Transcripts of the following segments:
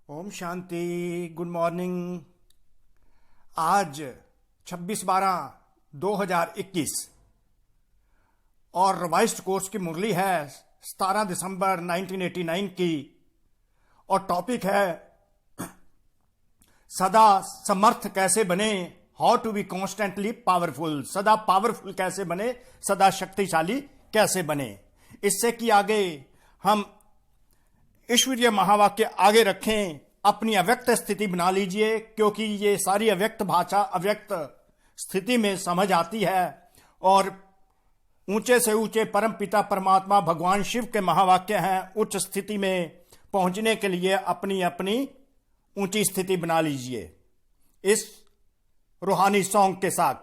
Om Shanti. Good morning. आज 26/12/2021 और revised course की मुरली है 17 दिसंबर 1989 की और टॉपिक है सदा समर्थ कैसे बने, how to be constantly powerful. सदा पावरफुल कैसे बने, सदा शक्तिशाली कैसे बने। इससे कि आगे हम ईश्वरीय महावाक्य आगे रखें, अपनी अव्यक्त स्थिति बना लीजिए, क्योंकि ये सारी अव्यक्त भाषा अव्यक्त स्थिति में समझ आती है और ऊंचे से ऊंचे परम पिता परमात्मा भगवान शिव के महावाक्य हैं। उच्च स्थिति में पहुंचने के लिए अपनी अपनी ऊंची स्थिति बना लीजिए इस रूहानी सॉन्ग के साथ।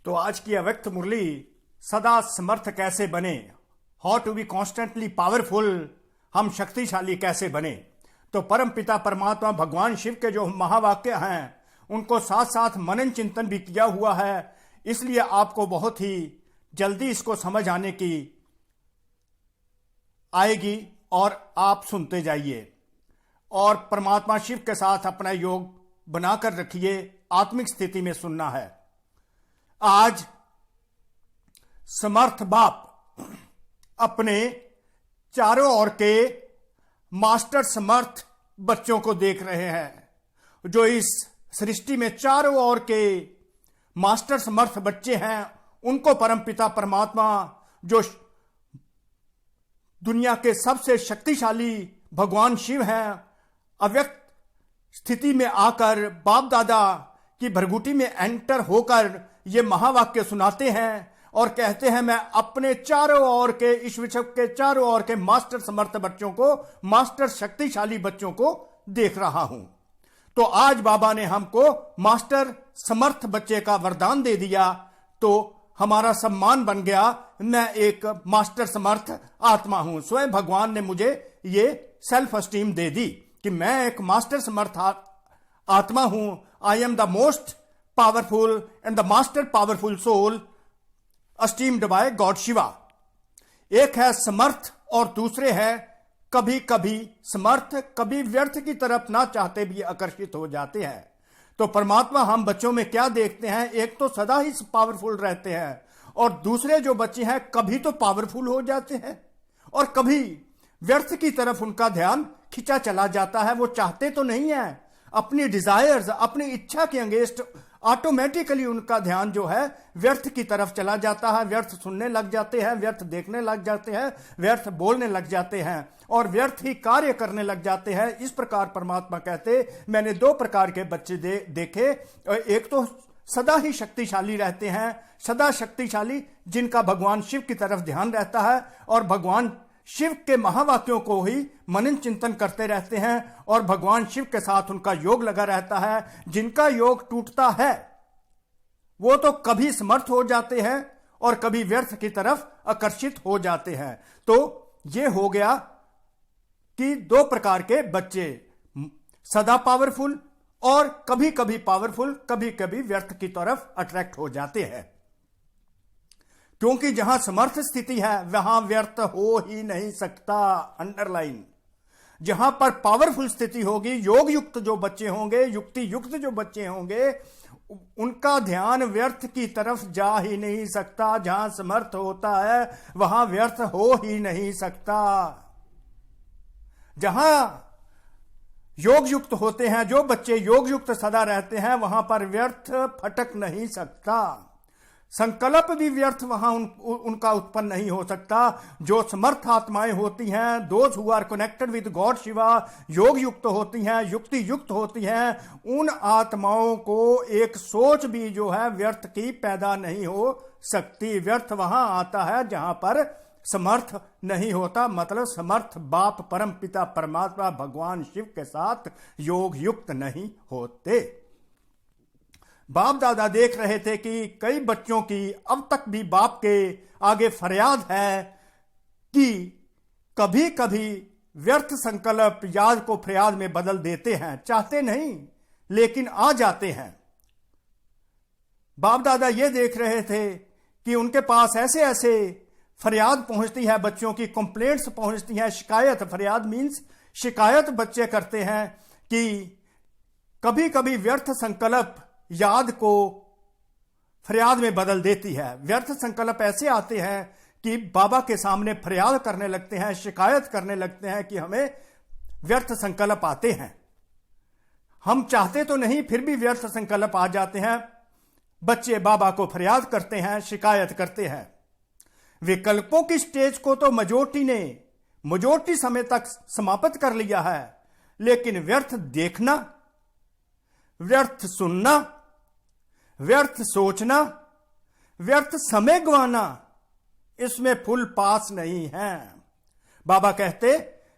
तो आज की अव्यक्त मुरली सदा समर्थ कैसे बने, how to be constantly powerful, हम शक्तिशाली कैसे बने। तो परम पिता परमात्मा भगवान शिव के जो महावाक्य हैं उनको साथ साथ मनन चिंतन भी किया हुआ है, इसलिए आपको बहुत ही जल्दी इसको समझ आने की आएगी और आप सुनते जाइए और परमात्मा शिव के साथ अपना योग बनाकर रखिए। आत्मिक स्थिति में सुनना है। आज समर्थ बाप अपने चारों ओर के मास्टर समर्थ बच्चों को देख रहे हैं, जो इस सृष्टि में चारों ओर के मास्टर समर्थ बच्चे हैं। उनको परमपिता परमात्मा जो दुनिया के सबसे शक्तिशाली भगवान शिव हैं, अव्यक्त स्थिति में आकर बाप दादा की भरगुटी में एंटर होकर ये महावाक्य सुनाते हैं और कहते हैं, मैं अपने चारों ओर के इस विश्व के चारों ओर के मास्टर समर्थ बच्चों को, मास्टर शक्तिशाली बच्चों को देख रहा हूं। तो आज बाबा ने हमको मास्टर समर्थ बच्चे का वरदान दे दिया, तो हमारा सम्मान बन गया। मैं एक मास्टर समर्थ आत्मा हूं। स्वयं भगवान ने मुझे ये सेल्फ एस्टीम दे दी कि मैं एक मास्टर समर्थ आत्मा हूं। I am the most powerful and the master powerful soul esteemed by God Shiva. एक है समर्थ और दूसरे है कभी कभी समर्थ, कभी व्यर्थ की तरफ ना चाहते भी आकर्षित हो जाते हैं। तो परमात्मा हम बच्चों में क्या देखते हैं, एक तो सदा ही पावरफुल रहते हैं और दूसरे जो बच्चे हैं कभी तो पावरफुल हो जाते हैं और कभी व्यर्थ की तरफ उनका ध्यान खिंचा चला जाता है। वो चाहते तो नहीं है, अपनी डिजायर्स, अपनी इच्छा के अगेंस्ट ऑटोमेटिकली उनका ध्यान जो है व्यर्थ की तरफ चला जाता है। व्यर्थ सुनने लग जाते हैं, व्यर्थ देखने लग जाते हैं, व्यर्थ बोलने लग जाते हैं और व्यर्थ ही कार्य करने लग जाते हैं। इस प्रकार परमात्मा कहते, मैंने दो प्रकार के बच्चे देखे। एक तो सदा ही शक्तिशाली रहते हैं, सदा शक्तिशाली जिनका भगवान शिव की तरफ ध्यान रहता है और भगवान शिव के महावाक्यों को ही मनन चिंतन करते रहते हैं और भगवान शिव के साथ उनका योग लगा रहता है। जिनका योग टूटता है वो तो कभी समर्थ हो जाते हैं और कभी व्यर्थ की तरफ आकर्षित हो जाते हैं। तो ये हो गया कि दो प्रकार के बच्चे, सदा पावरफुल और कभी कभी पावरफुल, कभी कभी व्यर्थ की तरफ अट्रैक्ट हो जाते हैं। क्योंकि जहां समर्थ स्थिति है वहां व्यर्थ हो ही नहीं सकता। अंडरलाइन। जहां पर पावरफुल स्थिति होगी, योग युक्त जो बच्चे होंगे, युक्ति युक्त जो बच्चे होंगे, उनका ध्यान व्यर्थ की तरफ जा ही नहीं सकता। जहां समर्थ होता है वहां व्यर्थ हो ही नहीं सकता। जहां योग युक्त होते हैं, जो बच्चे योग युक्त सदा रहते हैं, वहां पर व्यर्थ फटक नहीं सकता। संकल्प भी व्यर्थ वहां उनका उत्पन्न नहीं हो सकता। जो समर्थ आत्माएं होती हैं, those who are connected with God Shiva, योग युक्त होती हैं, युक्ति युक्त होती हैं, उन आत्माओं को एक सोच भी जो है व्यर्थ की पैदा नहीं हो सकती। व्यर्थ वहां आता है जहां पर समर्थ नहीं होता, मतलब समर्थ बाप परम पिता परमात्मा भगवान शिव के साथ योग युक्त नहीं होते। बाप दादा देख रहे थे कि कई बच्चों की अब तक भी बाप के आगे फरियाद है कि कभी कभी व्यर्थ संकल्प याद को फरियाद में बदल देते हैं। चाहते नहीं लेकिन आ जाते हैं। बाप दादा ये देख रहे थे कि उनके पास ऐसे ऐसे फरियाद पहुंचती है, बच्चों की कंप्लेंट्स पहुंचती हैं। शिकायत, फरियाद मीन्स शिकायत बच्चे करते हैं कि कभी कभी व्यर्थ संकल्प याद को फरियाद में बदल देती है। व्यर्थ संकल्प ऐसे आते हैं कि बाबा के सामने फरियाद करने लगते हैं, शिकायत करने लगते हैं कि हमें व्यर्थ संकल्प आते हैं। हम चाहते तो नहीं फिर भी व्यर्थ संकल्प आ जाते हैं। बच्चे बाबा को फरियाद करते हैं, शिकायत करते हैं। विकल्पों की स्टेज को तो मेजॉरिटी समय तक समाप्त कर लिया है, लेकिन व्यर्थ देखना, व्यर्थ सुनना, व्यर्थ सोचना, व्यर्थ समय गंवाना, इसमें फुल पास नहीं है। बाबा कहते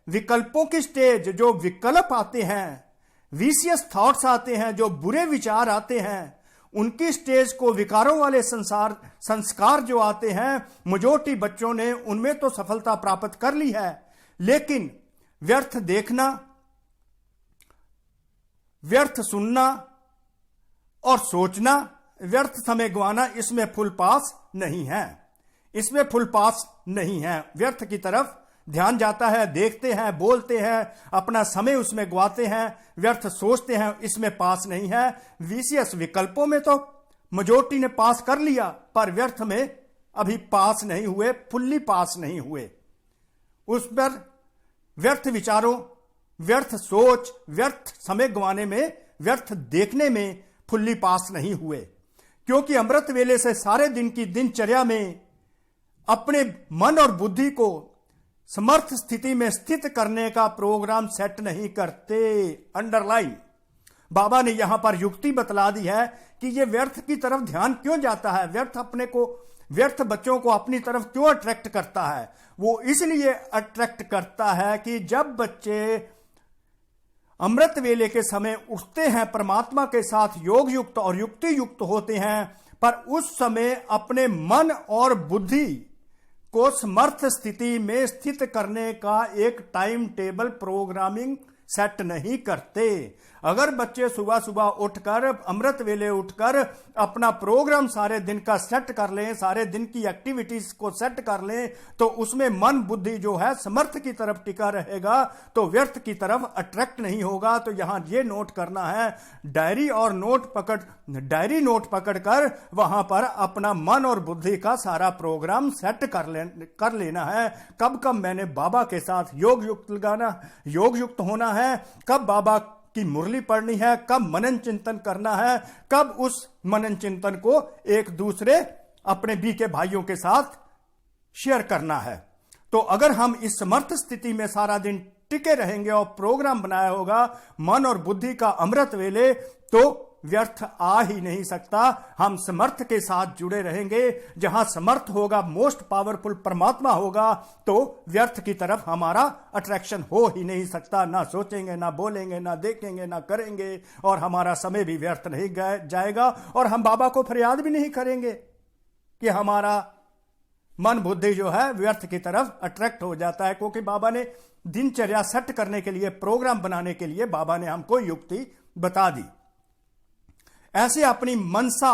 विकल्पों की स्टेज, जो विकल्प आते हैं, विशियस थॉट्स आते हैं, जो बुरे विचार आते हैं, उनकी स्टेज को विकारों वाले संस्कार जो आते हैं, मेजॉरिटी बच्चों ने उनमें तो सफलता प्राप्त कर ली है, लेकिन व्यर्थ देखना, व्यर्थ सुनना और सोचना, व्यर्थ समय गंवाना, इसमें फुल पास नहीं है। इसमें फुल पास नहीं है। व्यर्थ की तरफ ध्यान जाता है, देखते हैं, बोलते हैं, अपना समय उसमें गवाते हैं, व्यर्थ सोचते हैं, इसमें पास नहीं है। विशियस विकल्पों में तो मेजॉरिटी ने पास कर लिया, पर व्यर्थ में अभी पास नहीं हुए, फुल्ली पास नहीं हुए। उस पर व्यर्थ विचारों, व्यर्थ सोच, व्यर्थ समय गंवाने में, व्यर्थ देखने में फुल्ली पास नहीं हुए। क्योंकि अमृत वेले से सारे दिन की दिनचर्या में अपने मन और बुद्धि को समर्थ स्थिति में स्थित करने का प्रोग्राम सेट नहीं करते। अंडरलाइन। बाबा ने यहां पर युक्ति बतला दी है कि ये व्यर्थ की तरफ ध्यान क्यों जाता है, व्यर्थ बच्चों को अपनी तरफ क्यों अट्रैक्ट करता है। वो इसलिए अट्रैक्ट करता है कि जब बच्चे अमृत वेले के समय उठते हैं, परमात्मा के साथ योग युक्त और युक्ति युक्त होते हैं, पर उस समय अपने मन और बुद्धि को समर्थ स्थिति में स्थित करने का एक टाइम टेबल प्रोग्रामिंग सेट नहीं करते। अगर बच्चे सुबह सुबह उठकर, अमृत वेले उठकर अपना प्रोग्राम सारे दिन का सेट कर लें, सारे दिन की एक्टिविटीज को सेट कर लें, तो उसमें मन बुद्धि जो है समर्थ की तरफ टिका रहेगा, तो व्यर्थ की तरफ अट्रैक्ट नहीं होगा। तो यहां ये नोट करना है, डायरी नोट पकड़कर वहां पर अपना मन और बुद्धि का सारा प्रोग्राम सेट कर लेना है। कब कब मैंने बाबा के साथ योग युक्त होना है, कब बाबा की मुरली पढ़नी है, कब मनन चिंतन करना है, कब उस मनन चिंतन को एक दूसरे अपने बी के भाइयों के साथ शेयर करना है। तो अगर हम इस समर्थ स्थिति में सारा दिन टिके रहेंगे और प्रोग्राम बनाया होगा मन और बुद्धि का अमृत वेले, तो व्यर्थ आ ही नहीं सकता। हम समर्थ के साथ जुड़े रहेंगे। जहां समर्थ होगा, मोस्ट पावरफुल परमात्मा होगा, तो व्यर्थ की तरफ हमारा अट्रैक्शन हो ही नहीं सकता। ना सोचेंगे, ना बोलेंगे, ना देखेंगे, ना करेंगे, और हमारा समय भी व्यर्थ नहीं जाएगा। और हम बाबा को फरियाद भी नहीं करेंगे कि हमारा मन बुद्धि जो है व्यर्थ की तरफ अट्रैक्ट हो जाता है, क्योंकि बाबा ने दिनचर्या सेट करने के लिए, प्रोग्राम बनाने के लिए बाबा ने हमको युक्ति बता दी। ऐसे अपनी मनसा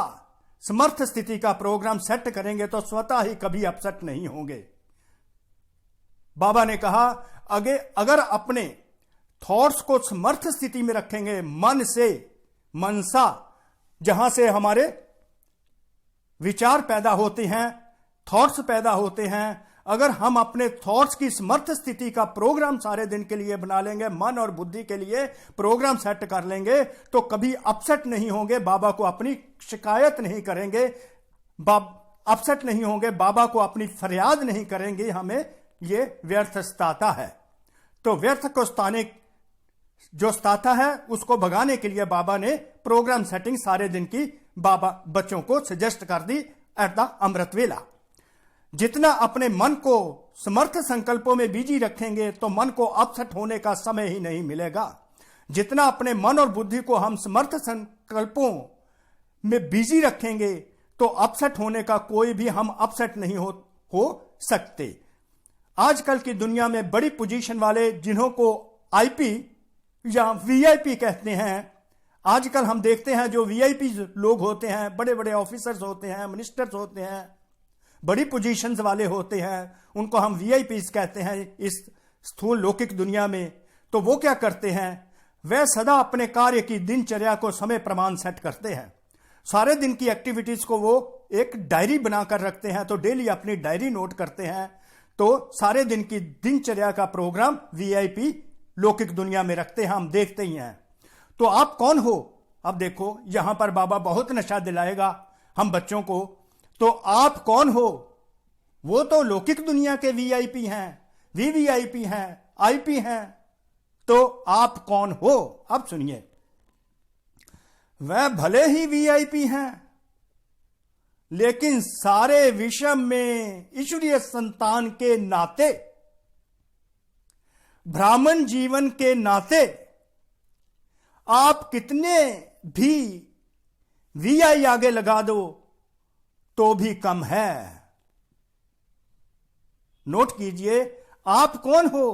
समर्थ स्थिति का प्रोग्राम सेट करेंगे तो स्वतः ही कभी अपसेट नहीं होंगे। बाबा ने कहा अगर अपने थॉट्स को समर्थ स्थिति में रखेंगे, मन से, मनसा जहां से हमारे विचार पैदा होते हैं, थॉट्स पैदा होते हैं, अगर हम अपने थॉट्स की समर्थ स्थिति का प्रोग्राम सारे दिन के लिए बना लेंगे, मन और बुद्धि के लिए प्रोग्राम सेट कर लेंगे, तो कभी अपसेट नहीं होंगे, बाबा को अपनी शिकायत नहीं करेंगे, अपसेट नहीं होंगे, बाबा को अपनी फरियाद नहीं करेंगे, हमें यह व्यर्थ सताता है। तो व्यर्थ को जो सताता है उसको भगाने के लिए बाबा ने प्रोग्राम सेटिंग सारे दिन की बाबा बच्चों को सजेस्ट कर दी एट द अमृत वेला। जितना अपने मन को समर्थ संकल्पों में बिजी रखेंगे तो मन को अपसेट होने का समय ही नहीं मिलेगा। जितना अपने मन और बुद्धि को हम समर्थ संकल्पों में बिजी रखेंगे तो अपसेट होने का कोई भी हम अपसेट नहीं हो सकते। आजकल की दुनिया में बड़ी पोजीशन वाले, जिन्हों को आईपी या वीआईपी कहते हैं, आजकल हम देखते हैं जो वीआईपी लोग होते हैं, बड़े बड़े ऑफिसर्स होते हैं, मिनिस्टर्स होते हैं, बड़ी पोजीशंस वाले होते हैं, उनको हम वीआईपीज कहते हैं इस स्थूल लौकिक दुनिया में। तो वो क्या करते हैं, वह सदा अपने कार्य की दिनचर्या को समय प्रमाण सेट करते हैं। सारे दिन की एक्टिविटीज को वो एक डायरी बनाकर रखते हैं, तो डेली अपनी डायरी नोट करते हैं। तो सारे दिन की दिनचर्या का प्रोग्राम वीआईपी लौकिक दुनिया में रखते हैं, हम देखते ही हैं। तो आप कौन हो? अब देखो, यहां पर बाबा बहुत नशा दिलाएगा हम बच्चों को। तो आप कौन हो? वो तो लौकिक दुनिया के वीआईपी हैं, वीवीआईपी हैं, आईपी हैं। तो आप कौन हो? अब सुनिए, वह भले ही वीआईपी हैं, लेकिन सारे विश्व में ईश्वरीय संतान के नाते, ब्राह्मण जीवन के नाते आप कितने भी वीआई आगे लगा दो तो भी कम है। नोट कीजिए, आप कौन हो?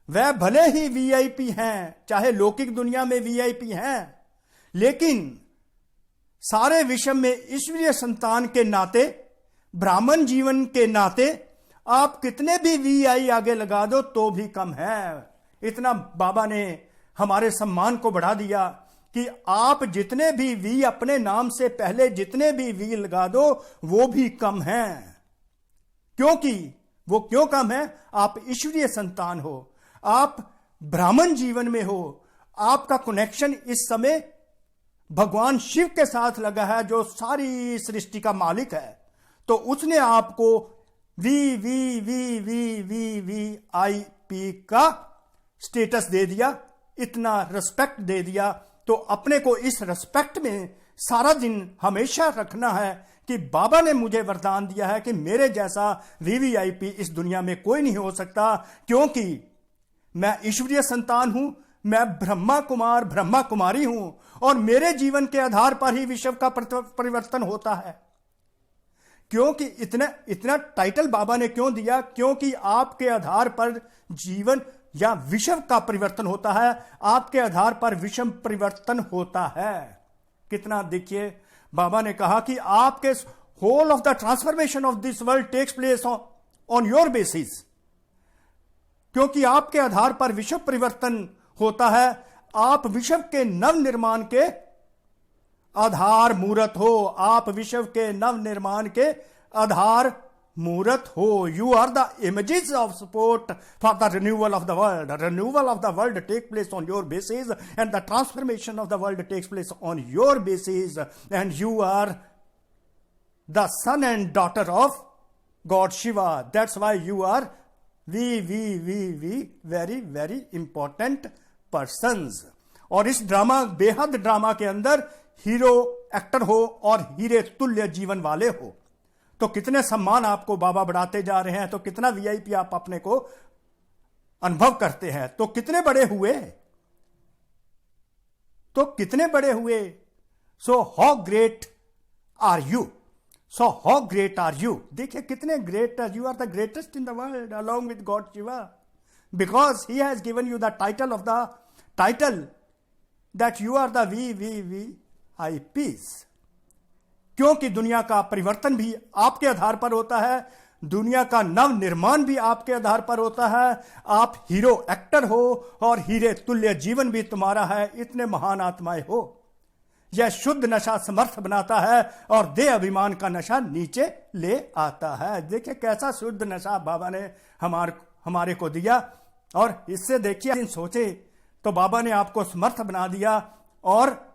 वह भले ही वीआईपी हैं, चाहे लौकिक दुनिया में वीआईपी हैं, लेकिन सारे विश्व में ईश्वरीय संतान के नाते, ब्राह्मण जीवन के नाते आप कितने भी वीआई आगे लगा दो तो भी कम है। इतना बाबा ने हमारे सम्मान को बढ़ा दिया कि आप जितने भी वी अपने नाम से पहले जितने भी वी लगा दो वो भी कम हैं। क्योंकि वो क्यों कम है? आप ईश्वरीय संतान हो, आप ब्राह्मण जीवन में हो, आपका कनेक्शन इस समय भगवान शिव के साथ लगा है, जो सारी सृष्टि का मालिक है। तो उसने आपको V V V V V V I P का स्टेटस दे दिया, इतना रिस्पेक्ट दे दिया। तो अपने को इस रिस्पेक्ट में सारा दिन हमेशा रखना है कि बाबा ने मुझे वरदान दिया है कि मेरे जैसा वीवीआईपी इस दुनिया में कोई नहीं हो सकता, क्योंकि मैं ईश्वरीय संतान हूं, मैं ब्रह्मा कुमार, ब्रह्मा कुमारी हूं, और मेरे जीवन के आधार पर ही विश्व का परिवर्तन होता है। क्योंकि इतना टाइटल बाबा ने क्यों दिया? क्योंकि आपके आधार पर जीवन या विश्व का परिवर्तन होता है, आपके आधार पर विश्व परिवर्तन होता है। कितना देखिए, बाबा ने कहा कि आपके whole of the transformation of this world takes place on your basis. क्योंकि आपके आधार पर विश्व परिवर्तन होता है, आप विश्व के नव निर्माण के आधार मूर्त हो, आप विश्व के नव निर्माण के आधार मूर्त हो। You are the images of support for the renewal of the world. The renewal of the world takes place on your basis, and the transformation of the world takes place on your basis, and you are the son and daughter of God Shiva. That's why you are very, very important persons. और इस drama, बेहद drama के अंदर hero actor हो और हीरे तुल्य जीवन वाले हो, तो कितने सम्मान आपको बाबा बढ़ाते जा रहे हैं, तो कितना वीआईपी आप अपने को अनुभव करते हैं, तो कितने बड़े हुए, तो कितने बड़े हुए। So how great are you, so how great are you. देखिए कितने great, you are the greatest in the world along with God Shiva, because he has given you the title of the title that you are the VVIPs। क्योंकि दुनिया का परिवर्तन भी आपके आधार पर होता है, दुनिया का नव निर्माण भी आपके आधार पर होता है। आप हीरो एक्टर हो और हीरे तुल्य जीवन भी तुम्हारा है, इतने महान आत्माएं हो। यह शुद्ध नशा समर्थ बनाता है और देह अभिमान का नशा नीचे ले आता है। देखिए कैसा शुद्ध नशा बाबा ने हमारे को दिया, और इससे देखिए सोचे तो बाबा ने आपको समर्थ बना दिया, और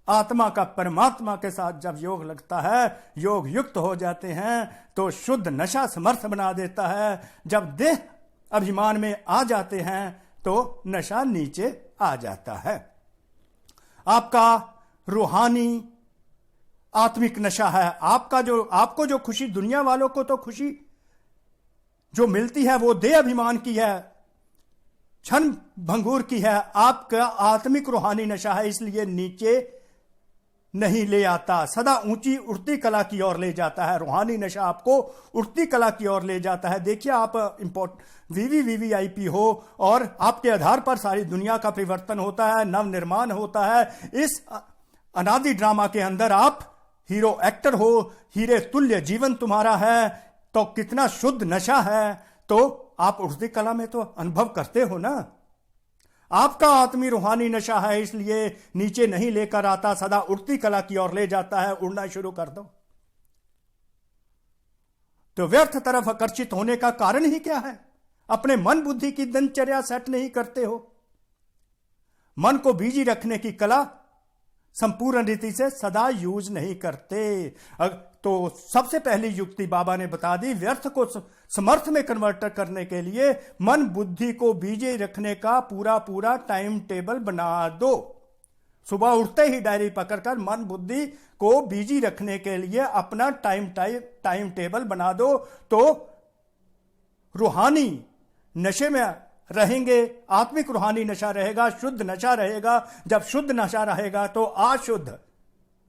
आत्मा का परमात्मा के साथ जब योग लगता है, योग युक्त हो जाते हैं, तो शुद्ध नशा समर्थ बना देता है। जब देह अभिमान में आ जाते हैं तो नशा नीचे आ जाता है। आपका रूहानी आत्मिक नशा है। आपको जो खुशी, दुनिया वालों को तो खुशी जो मिलती है वो देह अभिमान की है, क्षण भंगुर की है। आपका आत्मिक रूहानी नशा है, इसलिए नीचे नहीं ले आता, सदा ऊंची उड़ती कला की ओर ले जाता है। रूहानी नशा आपको उड़ती कला की ओर ले जाता है। देखिए आप VVIP हो और आपके आधार पर सारी दुनिया का परिवर्तन होता है, नव निर्माण होता है। इस अनादि ड्रामा के अंदर आप हीरो एक्टर हो, हीरे तुल्य जीवन तुम्हारा है, तो कितना शुद्ध नशा है। तो आप उड़ती कला में तो अनुभव करते हो ना। आपका आत्मी रूहानी नशा है, इसलिए नीचे नहीं लेकर आता, सदा उड़ती कला की ओर ले जाता है। उड़ना शुरू कर दो। तो व्यर्थ तरफ आकर्षित होने का कारण ही क्या है? अपने मन बुद्धि की दिनचर्या सेट नहीं करते हो। मन को बिजी रखने की कला संपूर्ण रीति से सदा यूज नहीं करते। तो सबसे पहली युक्ति बाबा ने बता दी, व्यर्थ को समर्थ में कन्वर्ट करने के लिए मन बुद्धि को बिजी रखने का पूरा टाइम टेबल बना दो। सुबह उठते ही डायरी पकड़कर मन बुद्धि को बिजी रखने के लिए अपना टाइम टेबल बना दो, तो रूहानी नशे में रहेंगे। आत्मिक रूहानी नशा रहेगा, शुद्ध नशा रहेगा। जब शुद्ध नशा रहेगा तो अशुद्ध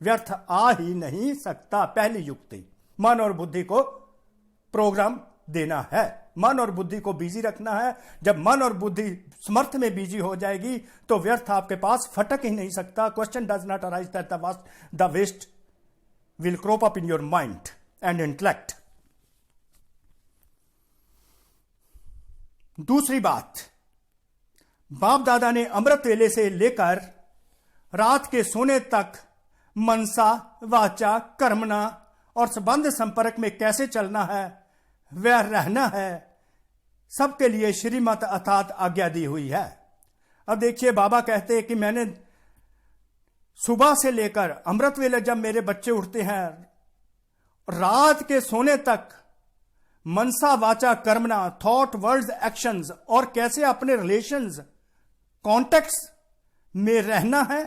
व्यर्थ आ ही नहीं सकता। पहली युक्ति, मन और बुद्धि को प्रोग्राम देना है, मन और बुद्धि को बिजी रखना है। जब मन और बुद्धि समर्थ में बिजी हो जाएगी तो व्यर्थ आपके पास फटक ही नहीं सकता। Question does not arise that the waste will crop up in your mind and intellect. दूसरी बात, बाप दादा ने अमृत वेले से लेकर रात के सोने तक मनसा, वाचा, कर्मणा और संबंध संपर्क में कैसे चलना है, वह रहना है, सबके लिए श्रीमत अर्थात आज्ञा दी हुई है। अब देखिए बाबा कहते हैं कि मैंने सुबह से लेकर अमृत वेले जब मेरे बच्चे उठते हैं, रात के सोने तक मनसा, वाचा, कर्मणा, थॉट, वर्ड्स, एक्शंस और कैसे अपने रिलेशंस, कॉन्टेक्ट्स में रहना है,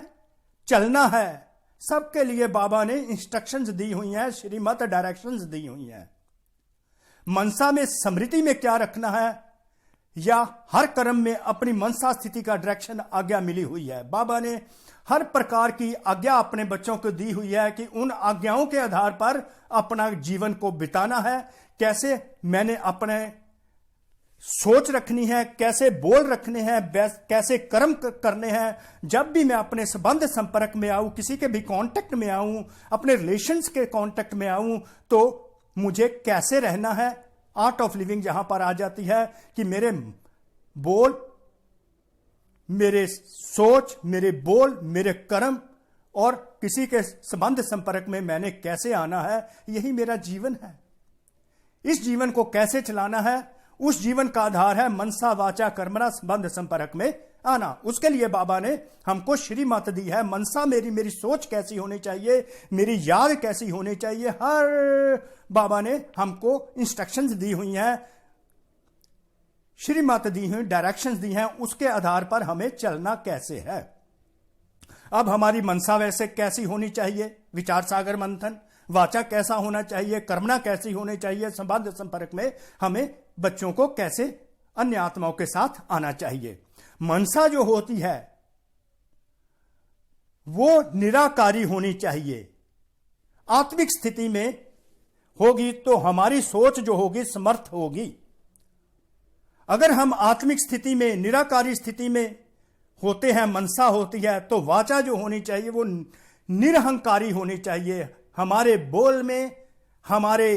चलना है, सबके लिए बाबा ने इंस्ट्रक्शंस दी हुई हैं, श्रीमत डायरेक्शंस दी हुई हैं। मनसा में स्मृति में क्या रखना है, या हर कर्म में अपनी मनसा स्थिति का डायरेक्शन आज्ञा मिली हुई है। बाबा ने हर प्रकार की आज्ञा अपने बच्चों को दी हुई है कि उन आज्ञाओं के आधार पर अपना जीवन को बिताना है। कैसे मैंने अपने सोच रखनी है, कैसे बोल रखने हैं, कैसे कर्म करने हैं। जब भी मैं अपने संबंध संपर्क में आऊं, किसी के भी कांटेक्ट में आऊं, अपने रिलेशंस के कांटेक्ट में आऊं, तो मुझे कैसे रहना है। आर्ट ऑफ लिविंग जहां पर आ जाती है कि मेरे बोल, मेरे सोच, मेरे बोल, मेरे कर्म और किसी के संबंध संपर्क में मैंने कैसे आना है, यही मेरा जीवन है। इस जीवन को कैसे चलाना है, उस जीवन का आधार है मनसा, वाचा, कर्मणा, संबंध संपर्क में आना। उसके लिए बाबा ने हमको श्रीमत दी है। मनसा मेरी सोच कैसी होनी चाहिए, मेरी याद कैसी होनी चाहिए, हर बाबा ने हमको इंस्ट्रक्शंस दी हुई हैं, श्रीमत दी हुई, डायरेक्शंस दी हैं। उसके आधार पर हमें चलना कैसे है। अब हमारी मनसा वैसे कैसी होनी चाहिए, विचार सागर मंथन। वाचा कैसा होना चाहिए, कर्मणा कैसी होनी चाहिए, संबंध संपर्क में हमें बच्चों को कैसे अन्य आत्माओं के साथ आना चाहिए। मनसा जो होती है वो निराकारी होनी चाहिए। आत्मिक स्थिति में होगी तो हमारी सोच जो होगी समर्थ होगी। अगर हम आत्मिक स्थिति में, निराकारी स्थिति में होते हैं, मनसा होती है, तो वाचा जो होनी चाहिए वो निरहंकारी होनी चाहिए। हमारे बोल में हमारे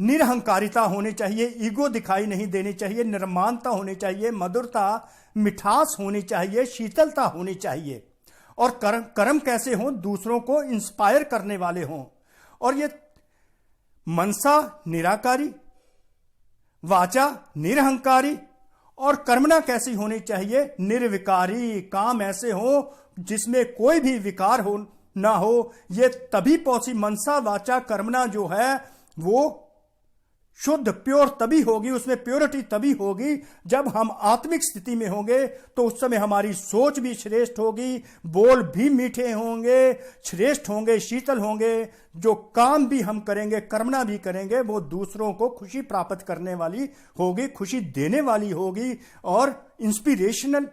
निरहंकारिता होनी चाहिए, ईगो दिखाई नहीं देनी चाहिए, निर्माणता होनी चाहिए, मधुरता, मिठास होनी चाहिए, शीतलता होनी चाहिए। और कर्म कैसे हों, दूसरों को इंस्पायर करने वाले हों। और ये मनसा निराकारी, वाचा निरहंकारी, और कर्मणा कैसी होनी चाहिए, निर्विकारी। काम ऐसे हो जिसमें कोई भी विकार हो ना हो। ये तभी पॉसिबल, मनसा वाचा कर्मणा जो है वो शुद्ध प्योर तभी होगी, उसमें प्योरिटी तभी होगी जब हम आत्मिक स्थिति में होंगे। तो उस समय हमारी सोच भी श्रेष्ठ होगी, बोल भी मीठे होंगे, श्रेष्ठ होंगे, शीतल होंगे। जो काम भी हम करेंगे, कर्मणा भी करेंगे, वो दूसरों को खुशी प्राप्त करने वाली होगी, खुशी देने वाली होगी, और इंस्पिरेशनल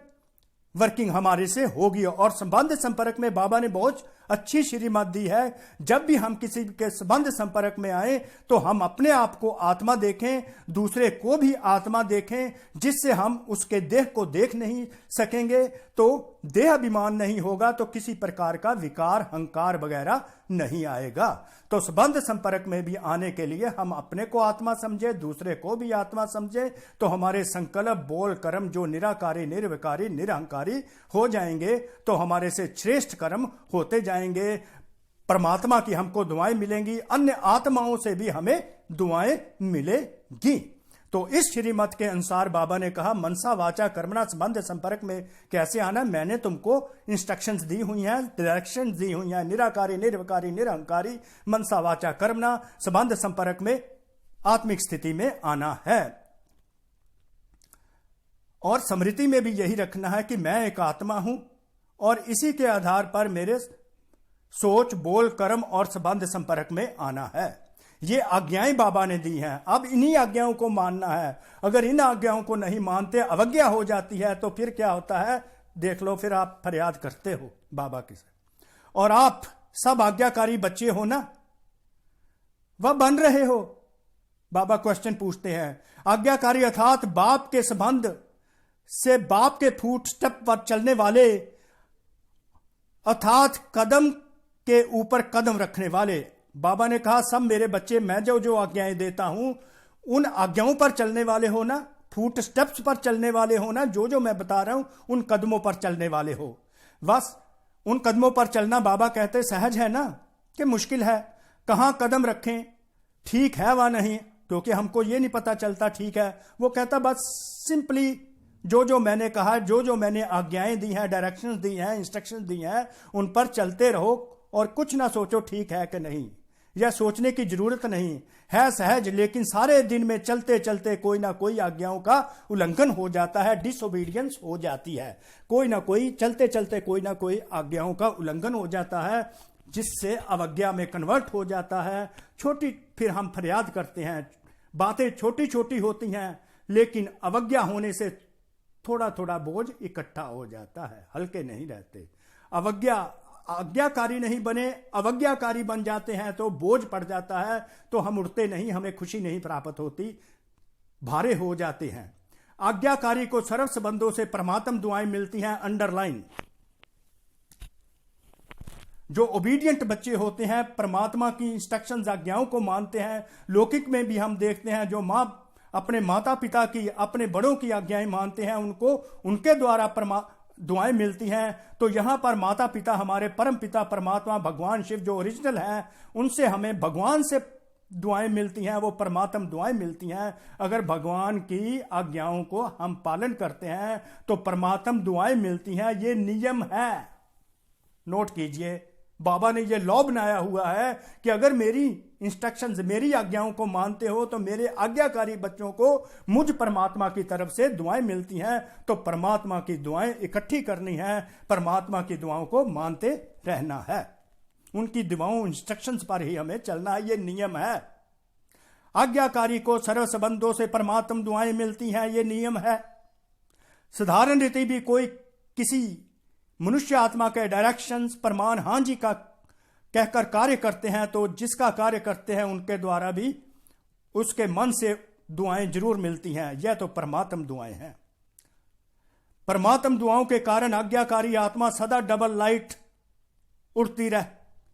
वर्किंग हमारे से होगी। और संबंध संपर्क में बाबा ने बहुत अच्छी श्रीमत दी है। जब भी हम किसी के संबंध संपर्क में आए तो हम अपने आप को आत्मा देखें, दूसरे को भी आत्मा देखें, जिससे हम उसके देह को देख नहीं सकेंगे तो देह अभिमान नहीं होगा, तो किसी प्रकार का विकार, अहंकार वगैरह नहीं आएगा। तो संबंध संपर्क में भी आने के लिए हम अपने को आत्मा समझे, दूसरे को भी आत्मा समझे, तो हमारे संकल्प, बोल, कर्म जो निराकारी, निर्विकारी, निरहंकारी हो जाएंगे, तो हमारे से श्रेष्ठ कर्म होते जाएंगे। परमात्मा की हमको दुआएं मिलेंगी, अन्य आत्माओं से भी हमें दुआएं मिलेगी। तो इस श्रीमत के अनुसार बाबा ने कहा मनसा वाचा कर्मणा संबंध संपर्क में कैसे आना। मैंने तुमको इंस्ट्रक्शंस दी हुई हैं, डायरेक्शंस दी हुई हैं। निराकारी, निर्विकारी, निरहंकारी, मनसा वाचा कर्मणा संबंध संपर्क में आत्मिक स्थिति में आना है। और स्मृति में भी यही रखना है कि मैं एक आत्मा हूं और इसी के आधार पर मेरे सोच, बोल, कर्म और संबंध संपर्क में आना है। ये आज्ञाएं बाबा ने दी हैं, अब इन्हीं आज्ञाओं को मानना है। अगर इन आज्ञाओं को नहीं मानते, अवज्ञा हो जाती है, तो फिर क्या होता है देख लो, फिर आप फरियाद करते हो बाबा के से। और आप सब आज्ञाकारी बच्चे हो ना, वह बन रहे हो। बाबा क्वेश्चन पूछते हैं, आज्ञाकारी अर्थात बाप के संबंध से, बाप के फुट स्टेप पर चलने वाले, अर्थात कदम के ऊपर कदम रखने वाले। बाबा ने कहा सब मेरे बच्चे, मैं जो जो आज्ञाएं देता हूं उन आज्ञाओं पर चलने वाले हो ना, फुट स्टेप्स पर चलने वाले हो ना, जो जो मैं बता रहा हूं उन कदमों पर चलने वाले हो। बस उन कदमों पर चलना बाबा कहते सहज है ना कि मुश्किल है। कहां कदम रखें, ठीक है व नहीं, क्योंकि हमको ये नहीं पता चलता ठीक है। वो कहता बस सिंपली जो जो मैंने कहा, जो जो मैंने आज्ञाएं दी हैं, डायरेक्शंस दी हैं, इंस्ट्रक्शंस दी हैं, उन पर चलते रहो और कुछ ना सोचो ठीक है कि नहीं। यह सोचने की जरूरत नहीं है, सहज। लेकिन सारे दिन में चलते चलते कोई ना कोई आज्ञाओं का उल्लंघन हो जाता है, डिसओबीडियंस हो जाती है। कोई ना कोई चलते चलते कोई ना कोई आज्ञाओं का उल्लंघन हो जाता है, जिससे अवज्ञा में कन्वर्ट हो जाता है। छोटी, फिर हम फरियाद करते हैं, बातें छोटी छोटी होती हैं, लेकिन अवज्ञा होने से थोड़ा थोड़ा बोझ इकट्ठा हो जाता है, हल्के नहीं रहते। आज्ञाकारी नहीं बने, अवज्ञाकारी बन जाते हैं तो बोझ पड़ जाता है, तो हम उठते नहीं, हमें खुशी नहीं प्राप्त होती, भारे हो जाते हैं। आज्ञाकारी को सर्व संबंधों से परमात्म दुआएं मिलती हैं। अंडरलाइन, जो ओबीडियंट बच्चे होते हैं, परमात्मा की इंस्ट्रक्शंस, आज्ञाओं को मानते हैं। लौकिक में भी हम देखते हैं जो माँ अपने माता पिता की, अपने बड़ों की आज्ञाएं मानते हैं, उनको उनके द्वारा दुआएं मिलती हैं। तो यहां पर माता पिता, हमारे परम पिता परमात्मा भगवान शिव जो ओरिजिनल हैं, उनसे हमें भगवान से दुआएं मिलती हैं, वो परमात्म दुआएं मिलती हैं। अगर भगवान की आज्ञाओं को हम पालन करते हैं तो परमात्म दुआएं मिलती हैं। ये नियम है, नोट कीजिए, बाबा ने ये लॉ बनाया हुआ है कि अगर मेरी इंस्ट्रक्शंस, मेरी आज्ञाओं को मानते हो तो मेरे आज्ञाकारी बच्चों को मुझ परमात्मा की तरफ से दुआएं मिलती हैं। तो परमात्मा की दुआएं इकट्ठी करनी है, परमात्मा की दुआओं को मानते रहना है, उनकी दुआओं, इंस्ट्रक्शंस पर ही हमें चलना है। ये नियम है। आज्ञाकारी को सर्व संबंधों से परमात्मा दुआएं मिलती हैं, ये नियम है। साधारण रीति भी कोई किसी मनुष्य आत्मा के डायरेक्शंस परमान हाँ जी का कहकर कार्य करते हैं तो जिसका कार्य करते हैं उनके द्वारा भी उसके मन से दुआएं जरूर मिलती हैं। यह तो परमात्म दुआएं हैं। परमात्म दुआओं के कारण आज्ञाकारी आत्मा सदा डबल लाइट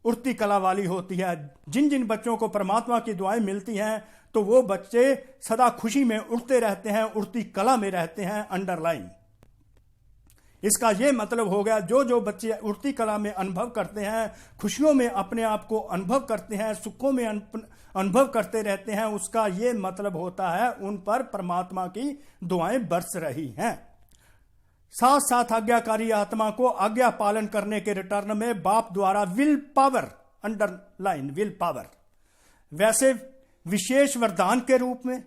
उड़ती कला वाली होती है। जिन जिन बच्चों को परमात्मा की दुआएं मिलती हैं तो वो बच्चे सदा खुशी में उड़ते रहते हैं, उड़ती कला में रहते हैं। अंडरलाइन। इसका यह मतलब हो गया, जो जो बच्चे उड़ती कला में अनुभव करते हैं, खुशियों में अपने आप को अनुभव करते हैं, सुखों में अनुभव करते रहते हैं, उसका यह मतलब होता है उन पर परमात्मा की दुआएं बरस रही हैं। साथ साथ आज्ञाकारी आत्मा को आज्ञा पालन करने के रिटर्न में बाप द्वारा will power, underline will power, वैसे विशेष वरदान के रूप में,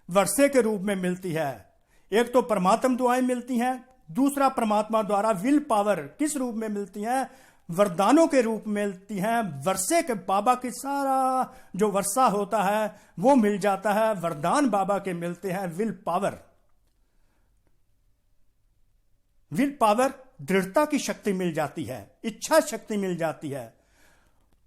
वर्षे के रूप में मिलती है। एक तो परमात्मा दुआएं मिलती हैं, दूसरा परमात्मा द्वारा विल पावर किस रूप में मिलती है? वरदानों के रूप में मिलती हैं। वर्षे के बाबा की सारा जो वर्षा होता है वो मिल जाता है, वरदान बाबा के मिलते हैं। विल पावर, विल पावर दृढ़ता की शक्ति मिल जाती है, इच्छा शक्ति मिल जाती है।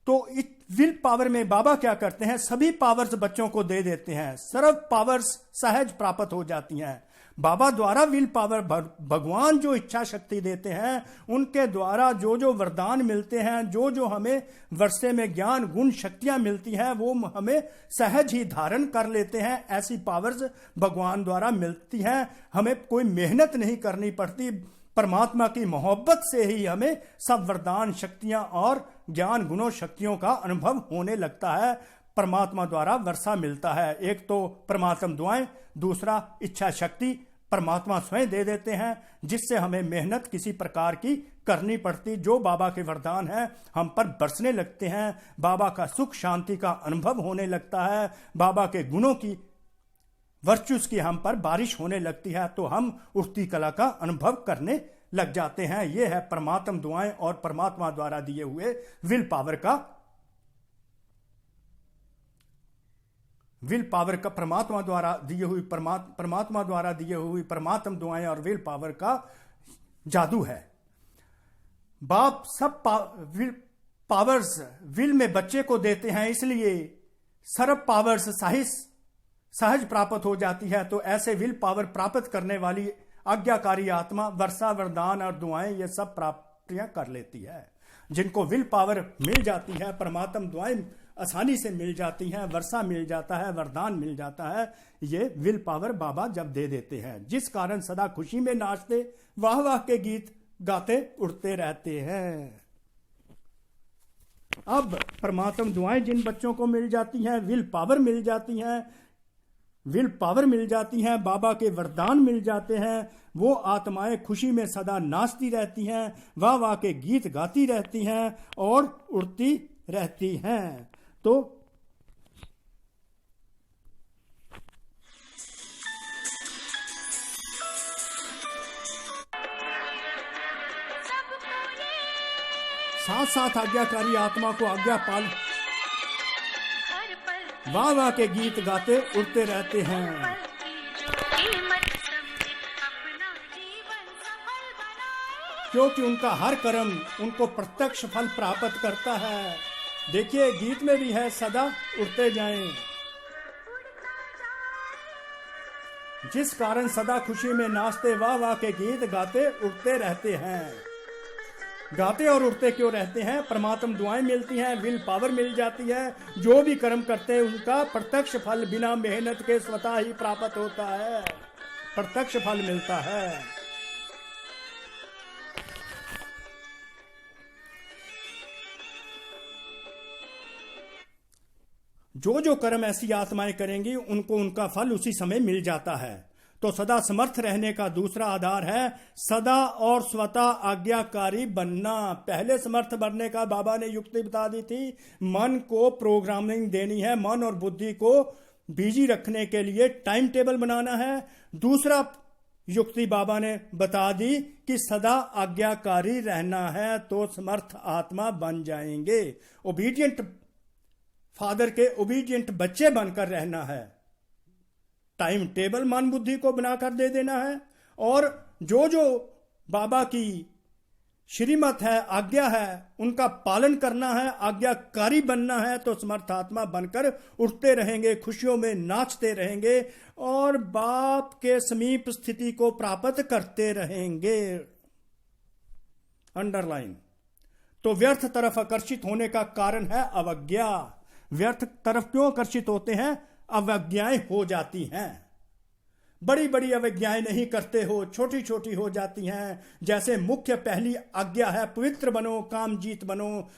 तो विल पावर में बाबा क्या करते हैं? सभी पावर्स बच्चों को दे देते हैं, सर्व पावर्स सहज प्राप्त हो जाती हैं। बाबा द्वारा विल पावर, भगवान जो इच्छा शक्ति देते हैं उनके द्वारा जो जो वरदान मिलते हैं, जो जो हमें वर्षे में ज्ञान गुण शक्तियां मिलती हैं वो हमें सहज ही धारण कर लेते हैं। ऐसी पावर्स भगवान द्वारा मिलती हैं, हमें कोई मेहनत नहीं करनी पड़ती। परमात्मा की मोहब्बत से ही हमें सब वरदान शक्तियां और ज्ञान गुणों शक्तियों का अनुभव होने लगता है। परमात्मा द्वारा वर्षा मिलता है। एक तो परमात्मा दुआएं, दूसरा इच्छा शक्ति परमात्मा स्वयं दे देते हैं, जिससे हमें मेहनत किसी प्रकार की करनी पड़ती। जो बाबा के वरदान हैं हम पर बरसने लगते हैं, बाबा का सुख शांति का अनुभव होने लगता है, बाबा के गुणों की, वर्चुस की हम पर बारिश होने लगती है, तो हम उठती कला का अनुभव करने लग जाते हैं। यह है परमात्मा दुआएं और परमात्मा द्वारा दिए हुए विल पावर का परमात्मा द्वारा दिए हुई परमात्मा दुआएं और विल पावर का जादू है। बाप सब पावर्स विल में बच्चे को देते हैं, इसलिए सर्व पावर्स सहज प्राप्त हो जाती है। तो ऐसे विल पावर प्राप्त करने वाली आज्ञाकारी आत्मा वर्षा, वरदान और दुआएं ये सब प्राप्तियां कर लेती है। जिनको विल पावर मिल जाती है, परमात्मा दुआएं आसानी से मिल जाती हैं, वर्षा मिल जाता है, वरदान मिल जाता है, ये विल पावर बाबा जब दे देते हैं, जिस कारण सदा खुशी में नाचते, वाह वाह के गीत गाते उड़ते रहते हैं। अब परमात्मा दुआएं जिन बच्चों को मिल जाती हैं, विल पावर मिल जाती हैं, बाबा के वरदान मिल जाते हैं, वो आत्माएं खुशी में सदा नाचती रहती हैं, वाह वाह के गीत गाती रहती हैं और उड़ती रहती हैं। तो साथ साथ आज्ञाकारी आत्मा को आज्ञा पाल वाह वाह के गीत गाते उड़ते रहते हैं। क्योंकि उनका हर कर्म उनको प्रत्यक्ष फल प्राप्त करता है। देखिए गीत में भी है, सदा उड़ते जाएं, जिस कारण सदा खुशी में नाचते, वाह वाह के गीत गाते उड़ते रहते हैं। गाते और उड़ते क्यों रहते हैं? परमात्मा दुआएं मिलती हैं, विल पावर मिल जाती है, जो भी कर्म करते हैं उनका प्रत्यक्ष फल बिना मेहनत के स्वतः ही प्राप्त होता है, प्रत्यक्ष फल मिलता है। जो जो कर्म ऐसी आत्माएं करेंगी उनको उनका फल उसी समय मिल जाता है। तो सदा समर्थ रहने का दूसरा आधार है सदा और स्वतः आज्ञाकारी बनना। पहले समर्थ बनने का बाबा ने युक्ति बता दी थी, मन को प्रोग्रामिंग देनी है, मन और बुद्धि को बिजी रखने के लिए टाइम टेबल बनाना है। दूसरा युक्ति बाबा ने बता दी कि सदा आज्ञाकारी रहना है तो समर्थ आत्मा बन जाएंगे। ओबीडियंट फादर के ओबीडियंट बच्चे बनकर रहना है। टाइम टेबल मन बुद्धि को बनाकर दे देना है और जो जो बाबा की श्रीमत है, आज्ञा है, उनका पालन करना है, आज्ञाकारी बनना है तो समर्थ आत्मा बनकर उठते रहेंगे, खुशियों में नाचते रहेंगे और बाप के समीप स्थिति को प्राप्त करते रहेंगे। अंडरलाइन। तो व्यर्थ तरफ आकर्षित होने का कारण है अवज्ञा। व्यर्थ तरफ क्यों आकर्षित होते हैं? अवज्ञाएं हो जाती हैं। बड़ी बड़ी अवज्ञाएं नहीं करते हो, छोटी छोटी हो जाती हैं। जैसे मुख्य पहली आज्ञा है पवित्र बनो, काम जीत बनो।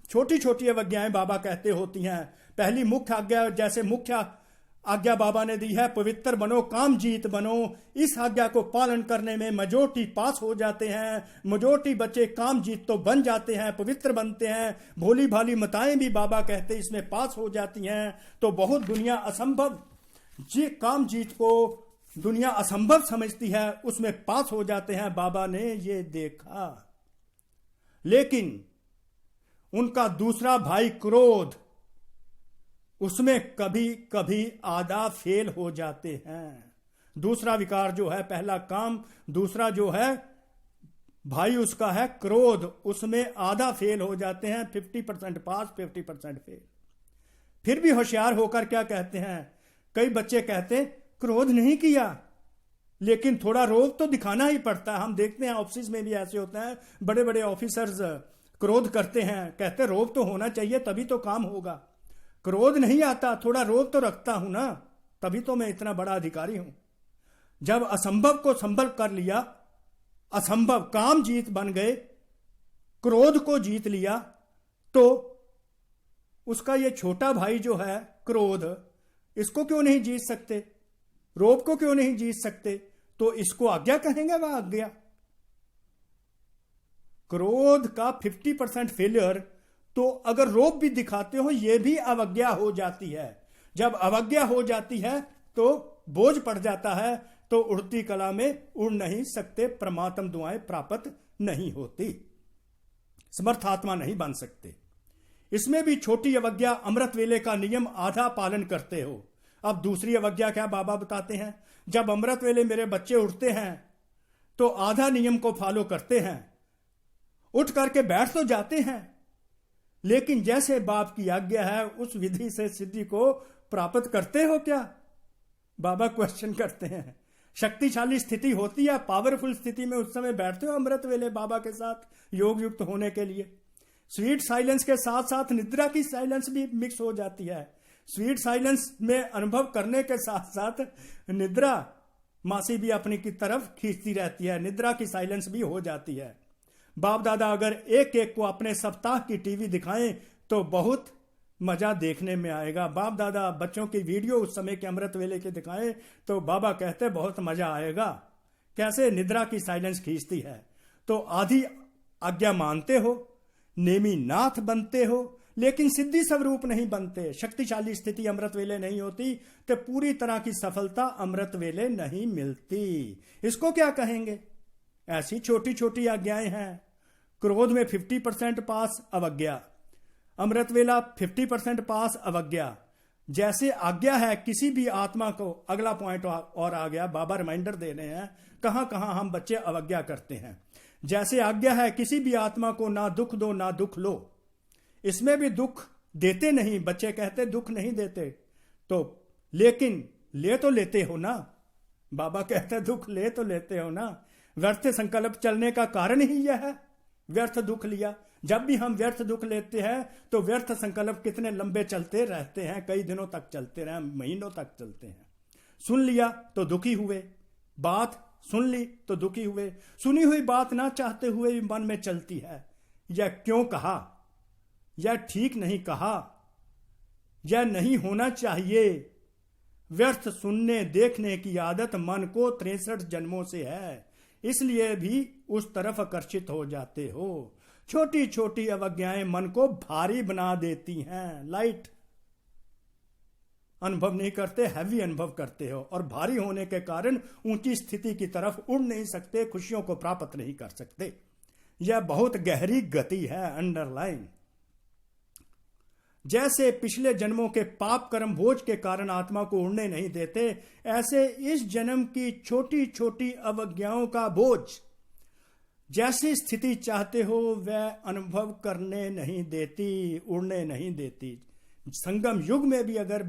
छोटी छोटी अवज्ञाएं बाबा कहते होती हैं। पहली मुख्य आज्ञा, जैसे मुख्य आज्ञा बाबा ने दी है पवित्र बनो, काम जीत बनो। इस आज्ञा को पालन करने में मेजोरिटी पास हो जाते हैं। मेजोरिटी बच्चे काम जीत तो बन जाते हैं, पवित्र बनते हैं। भोली भाली मताएं भी बाबा कहते इसमें पास हो जाती हैं। तो बहुत दुनिया असंभव काम जीत को दुनिया असंभव समझती है, उसमें पास हो जाते हैं। बाबा ने ये देखा। लेकिन उनका दूसरा भाई क्रोध, उसमें कभी कभी आधा फेल हो जाते हैं। दूसरा विकार जो है, पहला काम, दूसरा जो है भाई उसका है क्रोध, उसमें आधा फेल हो जाते हैं। 50% पास, 50% फेल। फिर भी होशियार होकर क्या कहते हैं? कई बच्चे कहते हैं क्रोध नहीं किया, लेकिन थोड़ा रोब तो दिखाना ही पड़ता है। हम देखते हैं ऑफिस में भी ऐसे होता है, बड़े बड़े ऑफिसर्स क्रोध करते हैं, कहते हैं रोब तो होना चाहिए तभी तो काम होगा। क्रोध नहीं आता, थोड़ा रोब तो रखता हूं ना, तभी तो मैं इतना बड़ा अधिकारी हूं। जब असंभव को संभव कर लिया, असंभव काम जीत बन गए, क्रोध को जीत लिया, तो उसका ये छोटा भाई जो है क्रोध, इसको क्यों नहीं जीत सकते? रोब को क्यों नहीं जीत सकते? तो इसको आज्ञा कहेंगे, वह आज्ञा। क्रोध का 50% फेलियर, तो अगर रोब भी दिखाते हो यह भी अवज्ञा हो जाती है। जब अवज्ञा हो जाती है तो बोझ पड़ जाता है, तो उड़ती कला में उड़ नहीं सकते, परमात्म दुआएं प्राप्त नहीं होती, समर्थात्मा नहीं बन सकते। इसमें भी छोटी अवज्ञा, अमृत वेले का नियम आधा पालन करते हो। अब दूसरी अवज्ञा क्या बाबा बताते हैं? जब अमृत वेले मेरे बच्चे उठते हैं तो आधा नियम को फॉलो करते हैं, उठ करके बैठ तो जाते हैं, लेकिन जैसे बाप की आज्ञा है उस विधि से सिद्धि को प्राप्त करते हो क्या? बाबा क्वेश्चन करते हैं। शक्तिशाली स्थिति होती है, पावरफुल स्थिति में उस समय बैठते हो अमृत वेले बाबा के साथ योग युक्त होने के लिए। स्वीट साइलेंस के साथ साथ निद्रा की साइलेंस भी मिक्स हो जाती है। स्वीट साइलेंस में अनुभव करने के साथ साथ निद्रा मासी भी अपनी की तरफ खींचती रहती है, निद्रा की साइलेंस भी हो जाती है। बाप दादा अगर एक एक को अपने सप्ताह की टीवी दिखाएं तो बहुत मजा देखने में आएगा। बाप दादा बच्चों की वीडियो उस समय के अमृत वेले के दिखाएं तो बाबा कहते बहुत मजा आएगा। कैसे निद्रा की साइलेंस खींचती है। तो आधी आज्ञा मानते हो, नेमी नाथ बनते हो, लेकिन सिद्धि स्वरूप नहीं बनते। शक्तिशाली स्थिति अमृत वेले नहीं होती तो पूरी तरह की सफलता अमृत वेले नहीं मिलती। इसको क्या कहेंगे? ऐसी छोटी छोटी आज्ञाएं हैं। क्रोध में 50% पास, अवज्ञा। अमृत वेला 50% पास, अवज्ञा। जैसे आज्ञा है किसी भी आत्मा को, अगला पॉइंट और आ गया, बाबा रिमाइंडर दे रहे हैं कहां कहां हम बच्चे अवज्ञा करते हैं। जैसे आज्ञा है किसी भी आत्मा को ना दुख दो ना दुख लो, इसमें भी दुख देते नहीं। बच्चे कहते दुख नहीं देते, तो लेकिन ले तो लेते हो ना। बाबा कहते दुख ले तो लेते हो ना। व्यर्थ संकल्प चलने का कारण ही यह है, व्यर्थ दुख लिया। जब भी हम व्यर्थ दुख लेते हैं तो व्यर्थ संकल्प कितने लंबे चलते रहते हैं, कई दिनों तक चलते रहे, महीनों तक चलते हैं। सुन लिया तो दुखी हुए, बात सुन ली तो दुखी हुए, सुनी हुई बात ना चाहते हुए भी मन में चलती है। यह क्यों कहा, यह ठीक नहीं कहा, यह नहीं होना चाहिए। व्यर्थ सुनने देखने की आदत मन को 63 जन्मों से है, इसलिए भी उस तरफ आकर्षित हो जाते हो। छोटी छोटी अवज्ञाएं मन को भारी बना देती हैं। लाइट अनुभव नहीं करते, हैवी अनुभव करते हो, और भारी होने के कारण ऊंची स्थिति की तरफ उड़ नहीं सकते, खुशियों को प्राप्त नहीं कर सकते। यह बहुत गहरी गति है। अंडरलाइन। जैसे पिछले जन्मों के पाप कर्म बोझ के कारण आत्मा को उड़ने नहीं देते, ऐसे इस जन्म की छोटी छोटी अवज्ञाओं का बोझ जैसी स्थिति चाहते हो वह अनुभव करने नहीं देती, उड़ने नहीं देती। संगम युग में भी अगर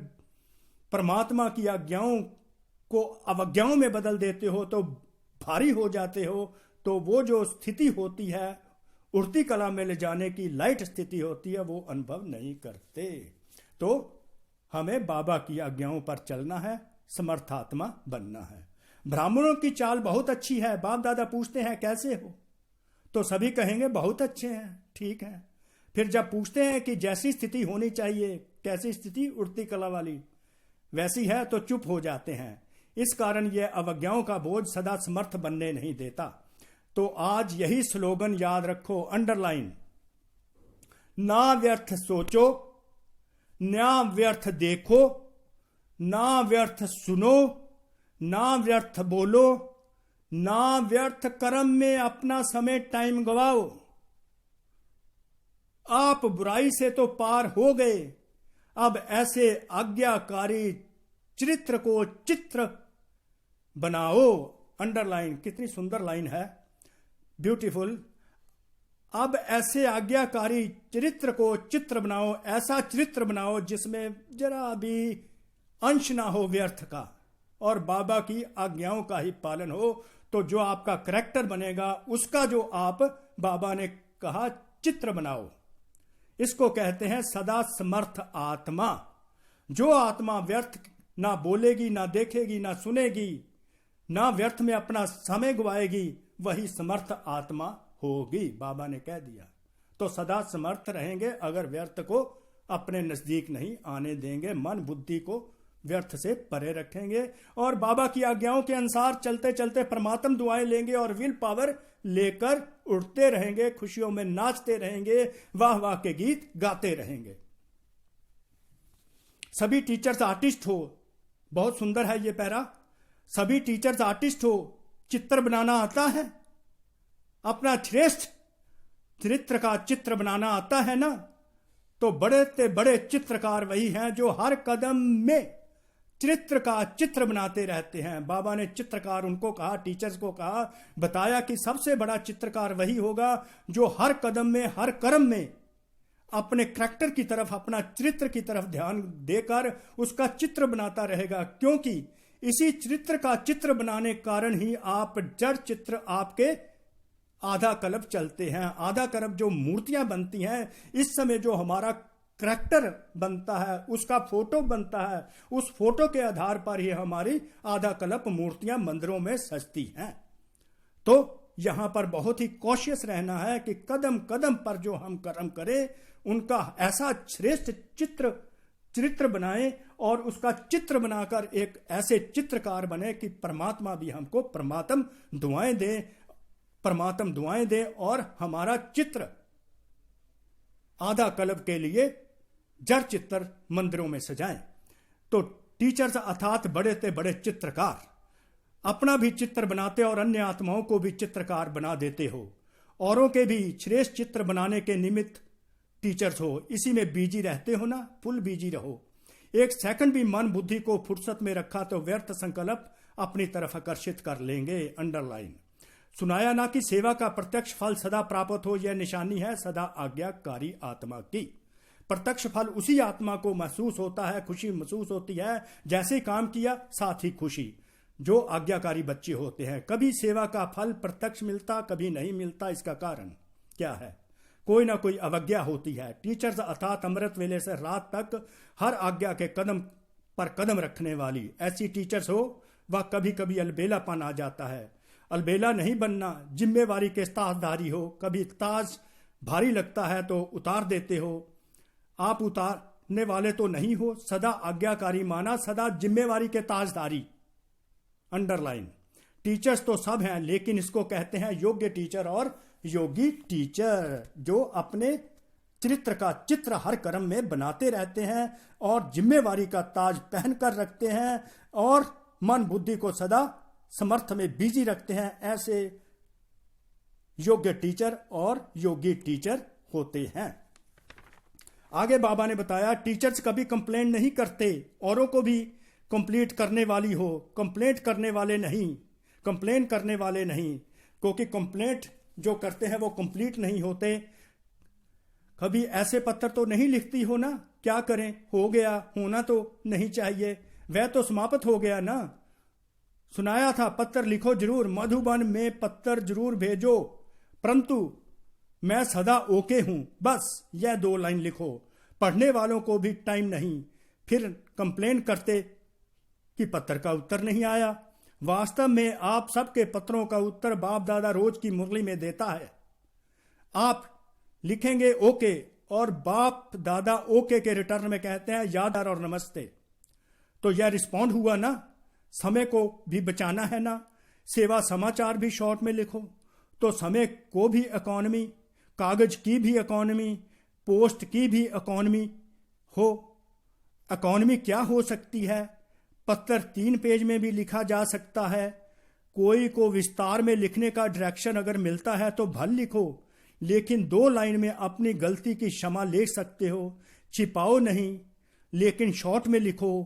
परमात्मा की आज्ञाओं को अवज्ञाओं में बदल देते हो तो भारी हो जाते हो, तो वो जो स्थिति होती है उड़ती कला में ले जाने की, लाइट स्थिति होती है, वो अनुभव नहीं करते। तो हमें बाबा की आज्ञाओं पर चलना है, समर्थात्मा बनना है। ब्राह्मणों की चाल बहुत अच्छी है। बाप दादा पूछते हैं कैसे हो, तो सभी कहेंगे बहुत अच्छे हैं, ठीक है। फिर जब पूछते हैं कि जैसी स्थिति होनी चाहिए, कैसी स्थिति, उड़ती कला वाली, वैसी है, तो चुप हो जाते हैं। इस कारण यह अवज्ञाओं का बोझ सदा समर्थ बनने नहीं देता। तो आज यही स्लोगन याद रखो, अंडरलाइन। ना व्यर्थ सोचो, ना व्यर्थ देखो, ना व्यर्थ सुनो, ना व्यर्थ बोलो, ना व्यर्थ कर्म में अपना समय टाइम गवाओ। आप बुराई से तो पार हो गए, अब ऐसे आज्ञाकारी चरित्र को चित्र बनाओ। अंडरलाइन, कितनी सुंदर लाइन है, ब्यूटीफुल। अब ऐसे आज्ञाकारी चरित्र को चित्र बनाओ, ऐसा चरित्र बनाओ जिसमें जरा भी अंश ना हो व्यर्थ का, और बाबा की आज्ञाओं का ही पालन हो। तो जो आपका करैक्टर बनेगा उसका जो आप, बाबा ने कहा, चित्र बनाओ। इसको कहते हैं सदा समर्थ आत्मा। जो आत्मा व्यर्थ ना बोलेगी, ना देखेगी, ना सुनेगी, ना व्यर्थ में अपना समय गवाएगी, वही समर्थ आत्मा होगी, बाबा ने कह दिया। तो सदा समर्थ रहेंगे अगर व्यर्थ को अपने नजदीक नहीं आने देंगे, मन बुद्धि को व्यर्थ से परे रखेंगे, और बाबा की आज्ञाओं के अनुसार चलते चलते परमात्म दुआएं लेंगे और विल पावर लेकर उड़ते रहेंगे, खुशियों में नाचते रहेंगे, वाह वाह के गीत गाते रहेंगे। सभी टीचर्स आर्टिस्ट हो, बहुत सुंदर है ये पैरा। सभी टीचर्स आर्टिस्ट हो, चित्र बनाना आता है, अपना श्रेष्ठ चरित्र का चित्र बनाना आता है ना, तो बड़े से बड़े चित्रकार वही हैं जो हर कदम में चरित्र का चित्र बनाते रहते हैं। बाबा ने चित्रकार उनको कहा, टीचर्स को कहा, बताया कि सबसे बड़ा चित्रकार वही होगा जो हर कदम में, हर कर्म में अपने करैक्टर की तरफ, अपना चरित्र की तरफ ध्यान देकर उसका चित्र बनाता रहेगा। क्योंकि इसी चरित्र का चित्र बनाने के कारण ही आप जड़ चित्र आपके आधा कल्प चलते हैं। आधा कल्प जो मूर्तियां बनती हैं, इस समय जो हमारा करैक्टर बनता है, उसका फोटो बनता है, उस फोटो के आधार पर ही हमारी आधा कल्प मूर्तियां मंदिरों में सजती हैं। तो यहां पर बहुत ही कॉशियस रहना है कि कदम कदम पर जो हम कर्म करें उनका ऐसा श्रेष्ठ चरित्र बनाएं, और उसका चित्र बनाकर एक ऐसे चित्रकार बने कि परमात्मा भी हमको परमात्म दुआएं दे, और हमारा चित्र आधा कल्प के लिए जड़ चित्र मंदिरों में सजाएं। तो टीचर्स अर्थात बड़े से बड़े चित्रकार अपना भी चित्र बनाते और अन्य आत्माओं को भी चित्रकार बना देते हो। औरों के भी श्रेष्ठ चित्र बनाने के निमित्त टीचर्स हो, इसी में बिजी रहते हो ना, फुल बिजी रहो। एक सेकंड भी मन बुद्धि को फुर्सत में रखा तो व्यर्थ संकल्प अपनी तरफ आकर्षित कर लेंगे। अंडरलाइन। सुनाया ना कि सेवा का प्रत्यक्ष फल सदा प्राप्त हो, यह निशानी है सदा आज्ञाकारी आत्मा की। प्रत्यक्ष फल उसी आत्मा को महसूस होता है, खुशी महसूस होती है, जैसे काम किया साथ ही खुशी, जो आज्ञाकारी बच्चे होते हैं। कभी सेवा का फल प्रत्यक्ष मिलता, कभी नहीं मिलता। इसका कारण क्या है? कोई ना कोई अवज्ञा होती है। टीचर्स अर्थात अमृत वेले से रात तक हर आज्ञा के कदम पर कदम रखने वाली ऐसी टीचर्स हो, वह कभी कभी अलबेलापन आ जाता है। अलबेला नहीं बनना, जिम्मेवारी के ताजदारी हो। कभी ताज भारी लगता है तो उतार देते हो। आप उतार करने वाले तो नहीं हो, सदा आज्ञाकारी माना, सदा जिम्मेवारी के ताजदारी। अंडरलाइन। टीचर्स तो सब हैं, लेकिन इसको कहते हैं योग्य टीचर और योगी टीचर, जो अपने चरित्र का चित्र हर कर्म में बनाते रहते हैं और जिम्मेवारी का ताज पहन कर रखते हैं और मन बुद्धि को सदा समर्थ में बिजी रखते हैं। ऐसे योग्य टीचर और योगी टीचर होते हैं। आगे बाबा ने बताया टीचर्स कभी कंप्लेंट नहीं करते, औरों को भी कंप्लीट करने वाली हो, कंप्लेंट करने वाले नहीं, कंप्लेन करने वाले नहीं, क्योंकि कंप्लेंट जो करते हैं वो कंप्लीट नहीं होते। कभी ऐसे पत्र तो नहीं लिखती हो ना, क्या करें, हो गया, होना तो नहीं चाहिए, वह तो समाप्त हो गया ना। सुनाया था पत्र लिखो जरूर, मधुबन में पत्र जरूर भेजो, परंतु मैं सदा ओके हूं, बस यह 2 लाइन लिखो। पढ़ने वालों को भी टाइम नहीं, फिर कंप्लेन करते कि पत्र का उत्तर नहीं आया। वास्तव में आप सबके पत्रों का उत्तर बाप दादा रोज की मुरली में देता है। आप लिखेंगे ओके और बाप दादा ओके के रिटर्न में कहते हैं याद और नमस्ते। तो यह रिस्पॉन्ड हुआ ना, समय को भी बचाना है ना। सेवा समाचार भी शॉर्ट में लिखो, तो समय को भी इकोनॉमी, कागज की भी इकोनॉमी, पोस्ट की भी इकोनॉमी हो। इकोनॉमी क्या हो सकती है? पत्र 3 पेज में भी लिखा जा सकता है। कोई को विस्तार में लिखने का डायरेक्शन अगर मिलता है तो भल लिखो, लेकिन 2 लाइन में अपनी गलती की क्षमा ले सकते हो। छिपाओ नहीं, लेकिन शॉर्ट में लिखो।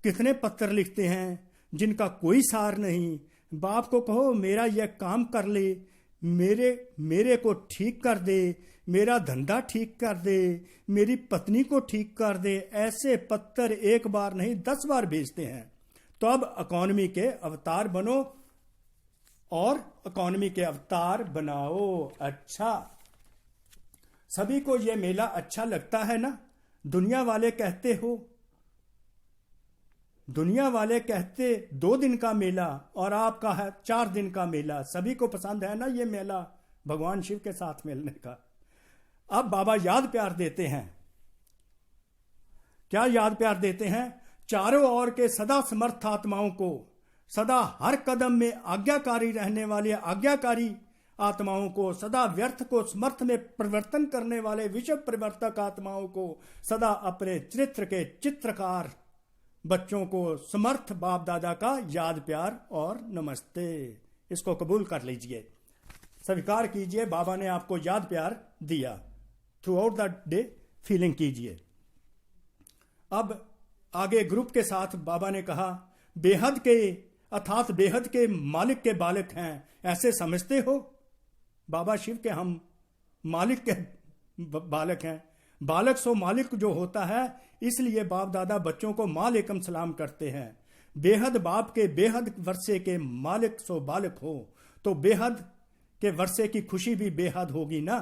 कितने पत्र लिखते हैं जिनका कोई सार नहीं। बाप को कहो मेरा यह काम कर ले, मेरे को ठीक कर दे, मेरा धंधा ठीक कर दे, मेरी पत्नी को ठीक कर दे। ऐसे पत्र 1 बार नहीं 10 बार भेजते हैं। तो अब इकोनॉमी के अवतार बनो और इकोनॉमी के अवतार बनाओ। अच्छा, सभी को यह मेला अच्छा लगता है ना? दुनिया वाले कहते 2 दिन का मेला और आपका है 4 दिन का मेला। सभी को पसंद है ना ये मेला, भगवान शिव के साथ मिलने का। अब बाबा याद प्यार देते हैं। क्या याद प्यार देते हैं? चारों ओर के सदा समर्थ आत्माओं को, सदा हर कदम में आज्ञाकारी रहने वाले आज्ञाकारी आत्माओं को, सदा व्यर्थ को समर्थ में परिवर्तन करने वाले विश्व परिवर्तक आत्माओं को, सदा अपने चरित्र के चित्रकार बच्चों को समर्थ बाप दादा का याद प्यार और नमस्ते। इसको कबूल कर लीजिए, स्वीकार कीजिए। बाबा ने आपको याद प्यार दिया। Through out the day feeling कीजिए। अब आगे ग्रुप के साथ बाबा ने कहा बेहद के अर्थात बेहद के मालिक के बालक हैं, ऐसे समझते हो? बाबा शिव के हम मालिक के बालक हैं। बालक सो मालिक जो होता है, इसलिए बाप दादा बच्चों को मालेकुम सलाम करते हैं। बेहद बाप के बेहद वर्षे के मालिक सो बालक हो, तो बेहद के वर्षे की खुशी भी बेहद होगी ना।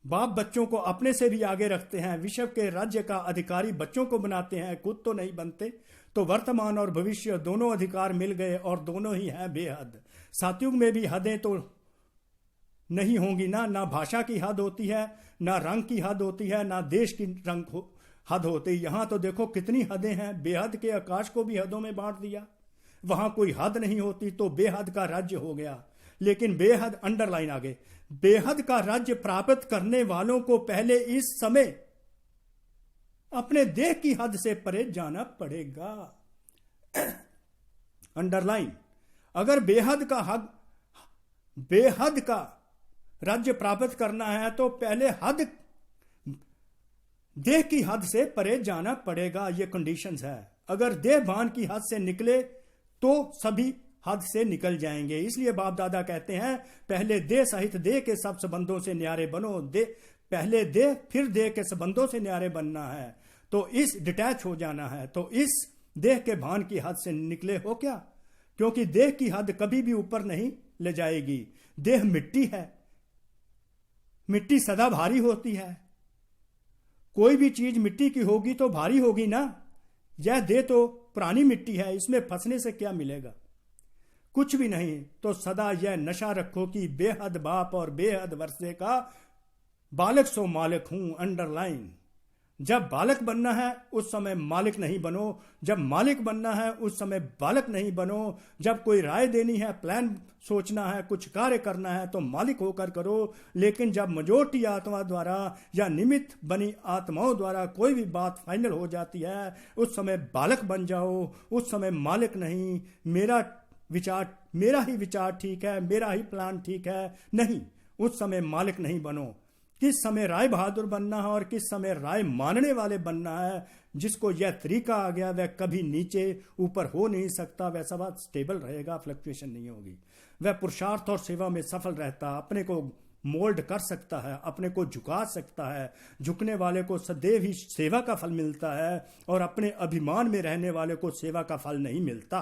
बाप बच्चों को अपने से भी आगे रखते हैं, विश्व के राज्य का अधिकारी बच्चों को बनाते हैं, खुद तो नहीं बनते। तो वर्तमान और भविष्य दोनों अधिकार मिल गए और दोनों ही हैं बेहद। सतयुग में भी हदें तो नहीं होंगी ना भाषा की हद होती है, ना रंग की हद होती है, ना देश की हद होती। यहां तो देखो कितनी हदें हैं। बेहद के आकाश को भी हदों में बांट दिया। वहां कोई हद नहीं होती, तो बेहद का राज्य हो गया। लेकिन बेहद, अंडरलाइन आगे, बेहद का राज्य प्राप्त करने वालों को पहले इस समय अपने देह की हद से परे जाना पड़ेगा। अंडरलाइन, अगर बेहद का राज्य प्राप्त करना है तो पहले देह की हद से परे जाना पड़ेगा। ये कंडीशंस है। अगर देह भान की हद से निकले तो सभी हद से निकल जाएंगे। इसलिए बाप दादा कहते हैं पहले देह सहित देह के सब संबंधों से न्यारे बनो। पहले देह फिर देह के संबंधों से न्यारे बनना है, तो इस डिटैच हो जाना है। तो इस देह के भान की हद से निकले हो क्या? क्योंकि देह की हद कभी भी ऊपर नहीं ले जाएगी। देह मिट्टी है, मिट्टी सदा भारी होती है। कोई भी चीज मिट्टी की होगी तो भारी होगी ना। यह देह तो पुरानी मिट्टी है, इसमें फंसने से क्या मिलेगा? कुछ भी नहीं। तो सदा यह नशा रखो कि बेहद बाप और बेहद वर्षे का बालक सो मालिक हूं, अंडरलाइन। जब बालक बनना है उस समय मालिक नहीं बनो, जब मालिक बनना है उस समय बालक नहीं बनो। जब कोई राय देनी है, प्लान सोचना है, कुछ कार्य करना है तो मालिक होकर करो। लेकिन जब मेजॉरिटी आत्मा द्वारा या निमित्त बनी आत्माओं द्वारा कोई भी बात फाइनल हो जाती है उस समय बालक बन जाओ, उस समय मालिक नहीं। मेरा ही विचार ठीक है, मेरा ही प्लान ठीक है, नहीं, उस समय मालिक नहीं बनो। किस समय राय बहादुर बनना है और किस समय राय मानने वाले बनना है, जिसको यह तरीका आ गया वह कभी नीचे ऊपर हो नहीं सकता। वह सब स्टेबल रहेगा, फ्लक्चुएशन नहीं होगी। वह पुरुषार्थ और सेवा में सफल रहता, अपने को मोल्ड कर सकता है, अपने को झुका सकता है। झुकने वाले को सदैव ही सेवा का फल मिलता है और अपने अभिमान में रहने वाले को सेवा का फल नहीं मिलता।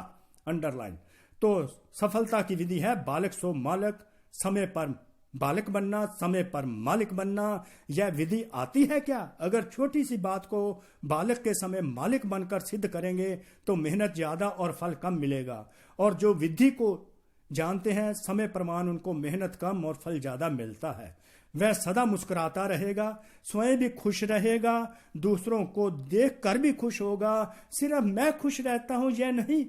अंडरलाइन। तो सफलता की विधि है बालक सो मालक, समय पर बालक बनना, समय पर मालिक बनना। यह विधि आती है क्या? अगर छोटी सी बात को बालक के समय मालिक बनकर सिद्ध करेंगे तो मेहनत ज्यादा और फल कम मिलेगा। और जो विधि को जानते हैं समय प्रमाण उनको मेहनत कम और फल ज्यादा मिलता है। वह सदा मुस्कुराता रहेगा, स्वयं भी खुश रहेगा, दूसरों को देख कर भी खुश होगा। सिर्फ मैं खुश रहता हूं यह नहीं,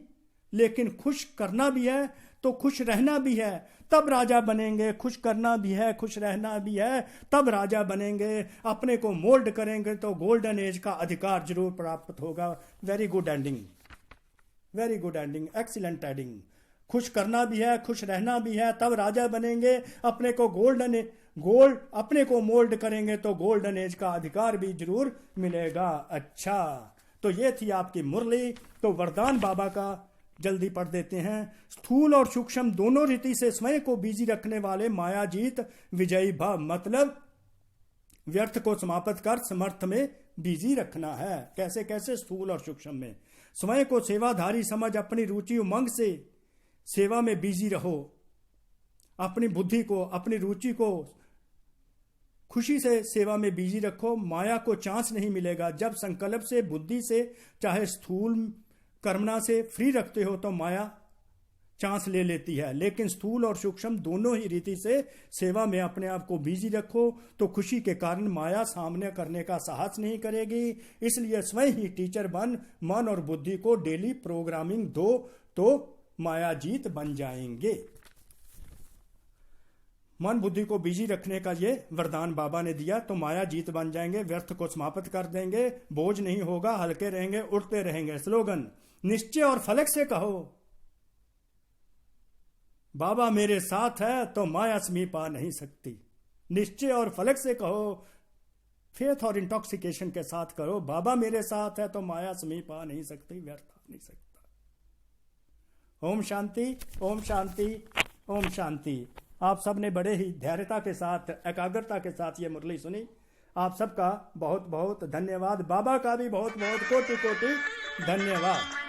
लेकिन खुश करना भी है तो खुश रहना भी है, तब राजा बनेंगे। खुश करना भी है, खुश रहना भी है, तब राजा बनेंगे। अपने को मोल्ड करेंगे तो गोल्डन एज का अधिकार जरूर प्राप्त होगा। Very good ending, very good ending, excellent ending. खुश करना भी है, खुश रहना भी है, तब राजा बनेंगे। अपने को अपने को मोल्ड करेंगे तो गोल्डन एज का अधिकार भी जरूर मिलेगा। अच्छा, तो ये थी आपकी मुरली। तो वरदान बाबा का जल्दी पढ़ देते हैं। स्थूल और सूक्ष्म दोनों रीति से स्वयं को बिजी रखने वाले माया जीत विजयी भव, मतलब व्यर्थ को समाप्त कर समर्थ में बिजी रखना है। कैसे कैसे? स्थूल और सूक्ष्म में स्वयं को सेवाधारी समझ अपनी रुचि उमंग से सेवा में बिजी रहो। अपनी बुद्धि को, अपनी रुचि को खुशी से सेवा में बिजी रखो। माया को चांस नहीं मिलेगा। जब संकल्प से, बुद्धि से, चाहे स्थूल कर्मना से फ्री रखते हो तो माया चांस ले लेती है। लेकिन स्थूल और सूक्ष्म दोनों ही रीति से सेवा में अपने आप को बिजी रखो तो खुशी के कारण माया सामने करने का साहस नहीं करेगी। इसलिए स्वयं ही टीचर बन मन और बुद्धि को डेली प्रोग्रामिंग दो तो माया जीत बन जाएंगे। मन बुद्धि को बिजी रखने का ये वरदान बाबा ने दिया तो माया जीत बन जाएंगे। व्यर्थ को समाप्त कर देंगे, बोझ नहीं होगा, हल्के रहेंगे, उड़ते रहेंगे। स्लोगन, निश्चय और फलक से कहो बाबा मेरे साथ है तो माया समीप आ नहीं सकती। निश्चय और फलक से कहो, फेथ और इंटॉक्सिकेशन के साथ करो, बाबा मेरे साथ है तो माया समीप आ नहीं सकती, व्यर्थ आ नहीं सकता। ओम शांति, ओम शांति, ओम शांति। आप सब ने बड़े ही धैर्यता के साथ, एकाग्रता के साथ ये मुरली सुनी। आप सबका बहुत बहुत धन्यवाद। बाबा का भी बहुत बहुत कोटि कोटि धन्यवाद।